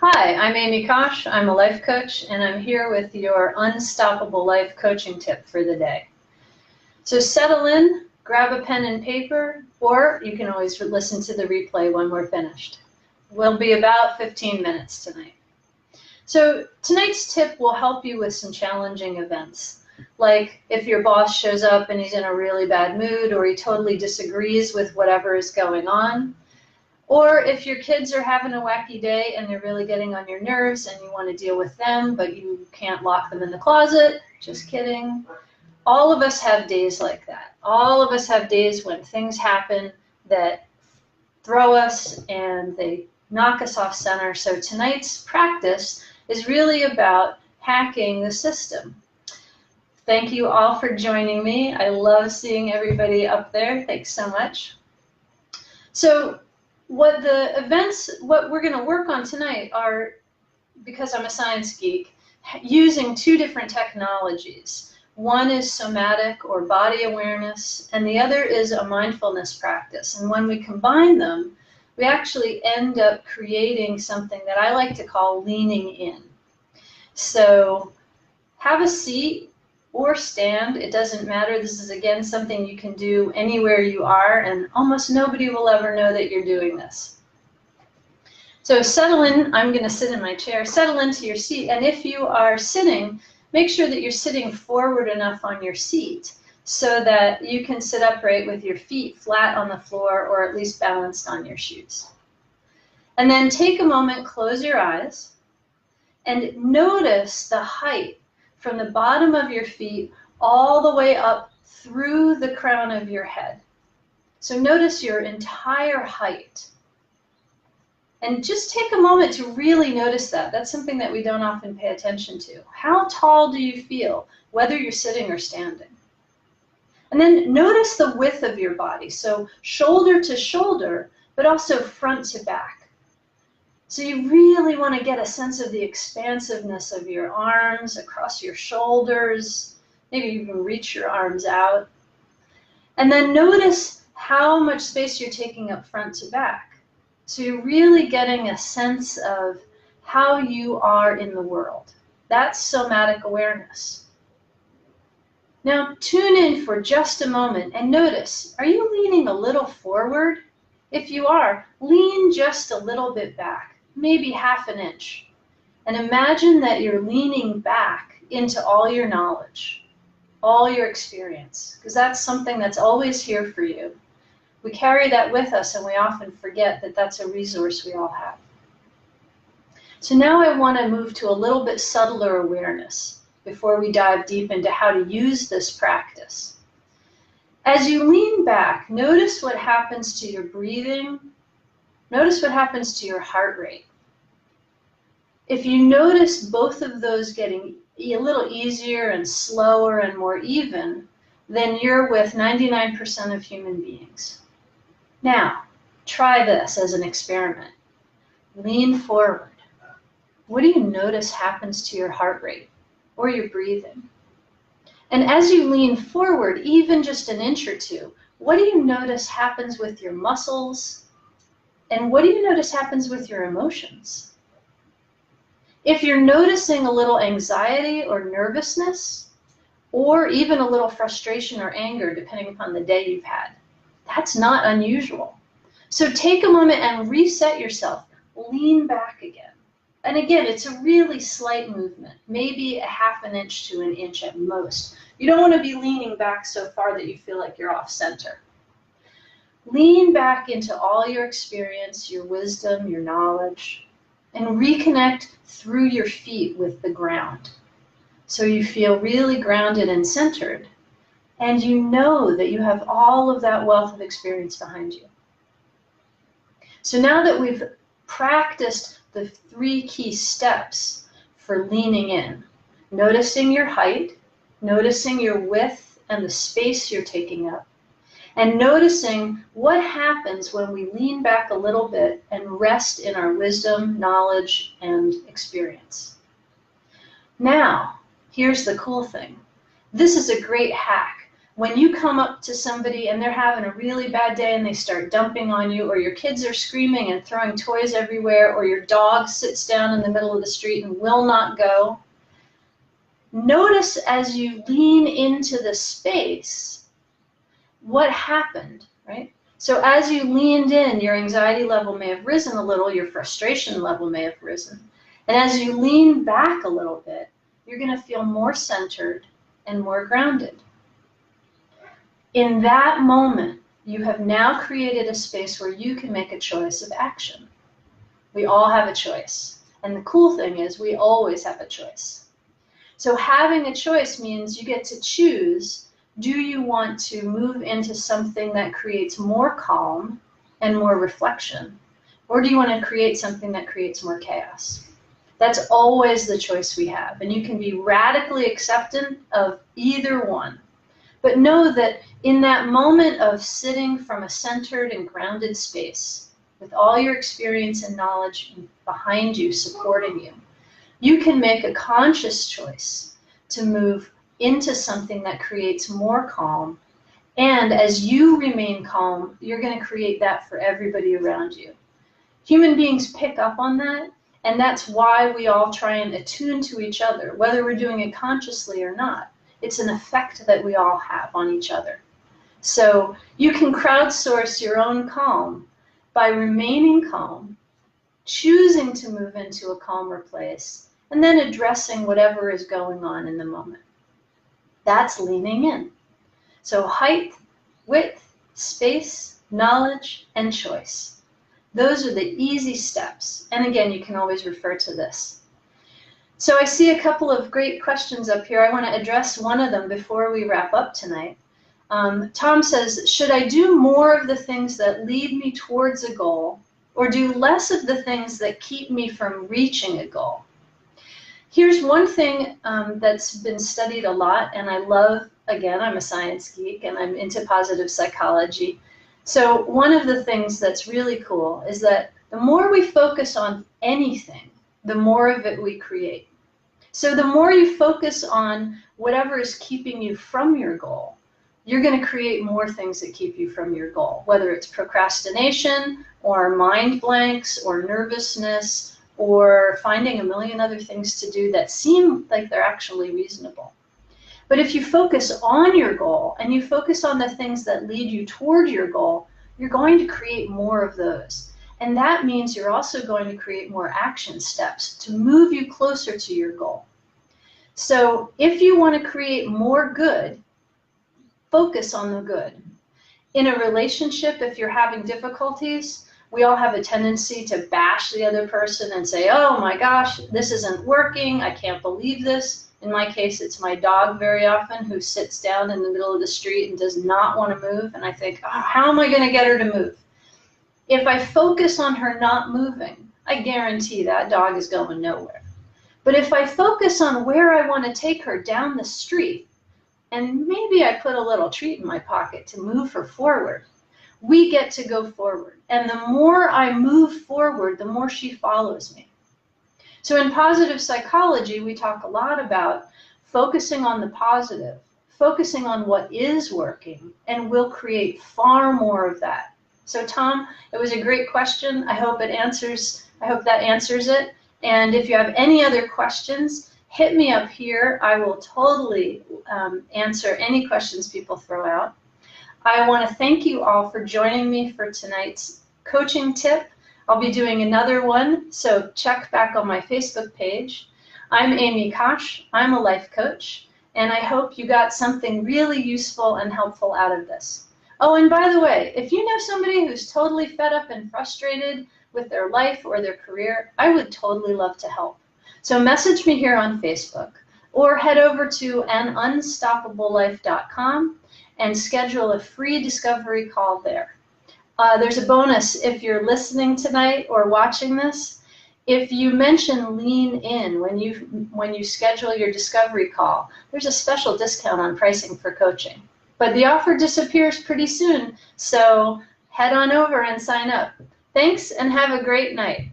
Hi, I'm Amy Kosh. I'm a life coach, and I'm here with your unstoppable life coaching tip for the day. So settle in, grab a pen and paper, or you can always listen to the replay when we're finished. We'll be about 15 minutes tonight. So tonight's tip will help you with some challenging events, like if your boss shows up and he's in a really bad mood, or he totally disagrees with whatever is going on. Or if your kids are having a wacky day and they're really getting on your nerves and you want to deal with them, but you can't lock them in the closet. Just kidding. All of us have days like that. All of us have days when things happen that throw us and they knock us off center. So tonight's practice is really about hacking the system. Thank you all for joining me. I love seeing everybody up there. Thanks so much. So what we're going to work on tonight are, because I'm a science geek, using two different technologies. One is somatic or body awareness, and the other is a mindfulness practice. And when we combine them, we actually end up creating something that I like to call leaning in. So have a seat or stand, it doesn't matter. This is, again, something you can do anywhere you are, and almost nobody will ever know that you're doing this. So settle in. I'm going to sit in my chair. Settle into your seat, and if you are sitting, make sure that you're sitting forward enough on your seat so that you can sit upright with your feet flat on the floor, or at least balanced on your shoes. And then take a moment, close your eyes, and notice the height from the bottom of your feet all the way up through the crown of your head. So notice your entire height. And just take a moment to really notice that. That's something that we don't often pay attention to. How tall do you feel, whether you're sitting or standing? And then notice the width of your body. So shoulder to shoulder, but also front to back. So you really want to get a sense of the expansiveness of your arms across your shoulders. Maybe you can reach your arms out. And then notice how much space you're taking up front to back. So you're really getting a sense of how you are in the world. That's somatic awareness. Now tune in for just a moment and notice, are you leaning a little forward? If you are, lean just a little bit back. Maybe half an inch. And imagine that you're leaning back into all your knowledge, all your experience, because that's something that's always here for you. We carry that with us, and we often forget that that's a resource we all have. So now I want to move to a little bit subtler awareness before we dive deep into how to use this practice. As you lean back, notice what happens to your breathing. Notice what happens to your heart rate. If you notice both of those getting a little easier and slower and more even, then you're with 99% of human beings. Now, try this as an experiment. Lean forward. What do you notice happens to your heart rate or your breathing? And as you lean forward, even just an inch or two, what do you notice happens with your muscles? And what do you notice happens with your emotions? If you're noticing a little anxiety or nervousness, or even a little frustration or anger, depending upon the day you've had, that's not unusual. So take a moment and reset yourself. Lean back again. And again, it's a really slight movement, maybe a half an inch to an inch at most. You don't want to be leaning back so far that you feel like you're off center. Lean back into all your experience, your wisdom, your knowledge, and reconnect through your feet with the ground. So you feel really grounded and centered, and you know that you have all of that wealth of experience behind you. So now that we've practiced the 3 key steps for leaning in, noticing your height, noticing your width and the space you're taking up, and noticing what happens when we lean back a little bit and rest in our wisdom, knowledge, and experience. Now, here's the cool thing. This is a great hack When you come up to somebody and they're having a really bad day and they start dumping on you, or your kids are screaming and throwing toys everywhere, or your dog sits down in the middle of the street and will not go, notice as you lean into the space what happened, right? So as you leaned in, your anxiety level may have risen a little, your frustration level may have risen. And as you lean back a little bit, you're going to feel more centered and more grounded. In that moment, you have now created a space where you can make a choice of action. We all have a choice. And the cool thing is we always have a choice. So having a choice means you get to choose, do you want to move into something that creates more calm and more reflection? Or do you want to create something that creates more chaos? That's always the choice we have. And you can be radically acceptant of either one. But know that in that moment of sitting from a centered and grounded space, with all your experience and knowledge behind you, supporting you, you can make a conscious choice to move into something that creates more calm. And as you remain calm, you're going to create that for everybody around you. Human beings pick up on that, and that's why we all try and attune to each other, whether we're doing it consciously or not. It's an effect that we all have on each other. So you can crowdsource your own calm by remaining calm, choosing to move into a calmer place, and then addressing whatever is going on in the moment. That's leaning in. So height, width, space, knowledge, and choice. Those are the easy steps. And again, you can always refer to this. So I see a couple of great questions up here. I want to address one of them before we wrap up tonight. Tom says, should I do more of the things that lead me towards a goal, or do less of the things that keep me from reaching a goal? Here's one thing that's been studied a lot, and I love, again, I'm a science geek, and I'm into positive psychology. So one of the things that's really cool is that the more we focus on anything, the more of it we create. So the more you focus on whatever is keeping you from your goal, you're going to create more things that keep you from your goal, whether it's procrastination or mind blanks or nervousness or finding a million other things to do that seem like they're actually reasonable. But if you focus on your goal and you focus on the things that lead you toward your goal, you're going to create more of those. And that means you're also going to create more action steps to move you closer to your goal. So if you want to create more good, focus on the good. In a relationship, if you're having difficulties, we all have a tendency to bash the other person and say, oh my gosh, this isn't working, I can't believe this. In my case, it's my dog very often who sits down in the middle of the street and does not want to move. And I think, oh, how am I going to get her to move? If I focus on her not moving, I guarantee that dog is going nowhere. But if I focus on where I want to take her down the street, and maybe I put a little treat in my pocket to move her forward, we get to go forward. And the more I move forward, the more she follows me. So in positive psychology, we talk a lot about focusing on the positive, focusing on what is working, and we'll create far more of that. So Tom, it was a great question. I hope that answers it. And if you have any other questions, hit me up here. I will totally answer any questions people throw out. I want to thank you all for joining me for tonight's coaching tip. I'll be doing another one, so check back on my Facebook page. I'm Amy Kosh. I'm a life coach, and I hope you got something really useful and helpful out of this. Oh, and by the way, if you know somebody who's totally fed up and frustrated with their life or their career, I would totally love to help. So message me here on Facebook or head over to anunstoppablelife.com and schedule a free discovery call there. There's a bonus if you're listening tonight or watching this. If you mention Lean In when you schedule your discovery call, there's a special discount on pricing for coaching. But the offer disappears pretty soon, so head on over and sign up. Thanks and have a great night.